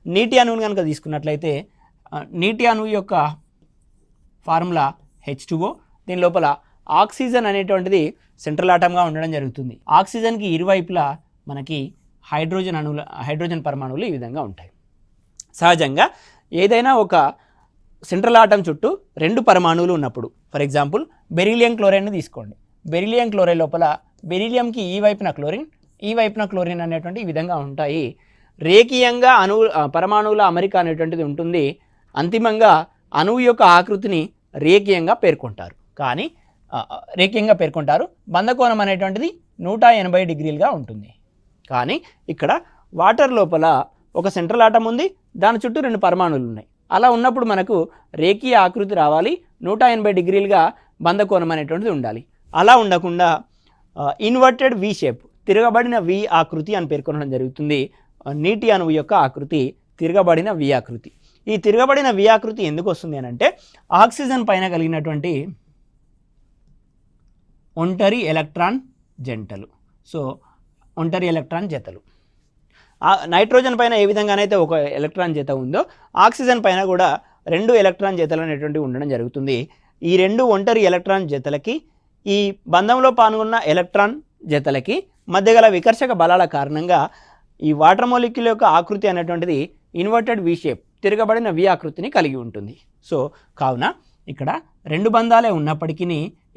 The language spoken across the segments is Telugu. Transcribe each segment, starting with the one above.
నీటి అణువుని కనుక తీసుకున్నట్లయితే నీటి అణువు యొక్క ఫార్ములా H2O. దీని లోపల ఆక్సిజన్ అనేటువంటిది సెంట్రల్ ఆటమ్గా ఉండడం జరుగుతుంది. ఆక్సిజన్కి ఇరువైపులా మనకి హైడ్రోజన్ పరమాణువులు ఈ విధంగా ఉంటాయి. సహజంగా ఏదైనా ఒక సెంట్రల్ ఆటం చుట్టూ 2 పరమాణువులు ఉన్నప్పుడు, ఫర్ ఎగ్జాంపుల్ బెరీలియం క్లోరైడ్ని తీసుకోండి. బెరీలియం క్లోరైడ్ లోపల బెరీలియంకి ఈ వైపున క్లోరిన్, ఈ వైపున క్లోరిన్ అనేటువంటి ఈ విధంగా ఉంటాయి. రేఖీయంగా పరమాణువుల అమరిక అనేటువంటిది ఉంటుంది. అంతిమంగా అణువు యొక్క ఆకృతిని రేఖీయంగా పేర్కొంటారు. బంధకోణం అనేటువంటిది 180 డిగ్రీలుగా ఉంటుంది. కానీ ఇక్కడ వాటర్ లోపల ఒక సెంట్రల్ ఆటం ఉంది, దాని చుట్టూ 2 పరమాణువులు ఉన్నాయి. అలా ఉన్నప్పుడు మనకు రేఖీయ ఆకృతి రావాలి, 180 డిగ్రీలుగా బంధకోణం అనేటువంటిది ఉండాలి. అలా ఉండకుండా ఇన్వర్టెడ్ వి షేప్, తిరగబడిన వి ఆకృతి అని పేర్కొనడం జరుగుతుంది. నీటి అణువు యొక్క ఆకృతి తిరగబడిన వి ఆకృతి. ఈ తిరగబడిన వి ఆకృతి ఎందుకు వస్తుంది అని అంటే ఆక్సిజన్ పైన కలిగినటువంటి ఒంటరి ఎలక్ట్రాన్ జతలు. నైట్రోజన్ పైన ఏ విధంగానైతే ఒక ఎలక్ట్రాన్ జత ఉందో ఆక్సిజన్ పైన కూడా 2 ఎలక్ట్రాన్ జతలు అనేటువంటివి ఉండడం జరుగుతుంది. ఈ 2 ఒంటరి ఎలక్ట్రాన్ జతలకి ఈ బంధంలో పాల్గొన్న ఎలక్ట్రాన్ జతలకి మధ్య గల వికర్షక బలాల కారణంగా ఈ వాటర్ మాలిక్యూల్ యొక్క ఆకృతి అనేటువంటిది ఇన్వర్టెడ్ వి షేప్, తిరగబడిన వి ఆకృతిని కలిగి ఉంటుంది. సో కావున ఇక్కడ 2 బంధాలే ఉన్నప్పటికీ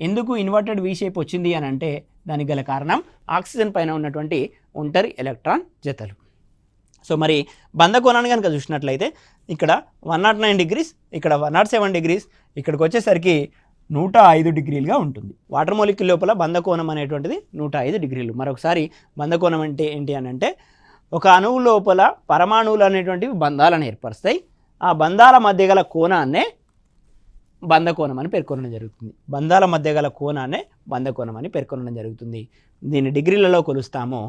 ఎందుకు ఇన్వర్టెడ్ వి షేప్ వచ్చింది అని అంటే దానికి గల కారణం ఆక్సిజన్ పైన ఉన్నటువంటి ఒంటరి ఎలక్ట్రాన్ జతలు. సో మరి బంధకోణాన్ని కనుక చూసినట్లయితే ఇక్కడ 109 డిగ్రీస్, ఇక్కడ 107 డిగ్రీస్, ఇక్కడికి వచ్చేసరికి 105 డిగ్రీలుగా ఉంటుంది. వాటర్ మాలిక్యూల్ లోపల బంధకోణం అనేటువంటిది 105 డిగ్రీలు. మరొకసారి బంధకోణం అంటే ఏంటి అని అంటే ఒక అణువు లోపల పరమాణువులు అనేటువంటివి బంధాలను ఏర్పరుస్తాయి. ఆ బంధాల మధ్య గల కోణాన్నే బంధకోణం అని పేర్కొనడం జరుగుతుంది. బంధాల మధ్య గల కోణాన్నే బంధకోణం అని పేర్కొనడం జరుగుతుంది. దీన్ని డిగ్రీలలో కొలుస్తాము.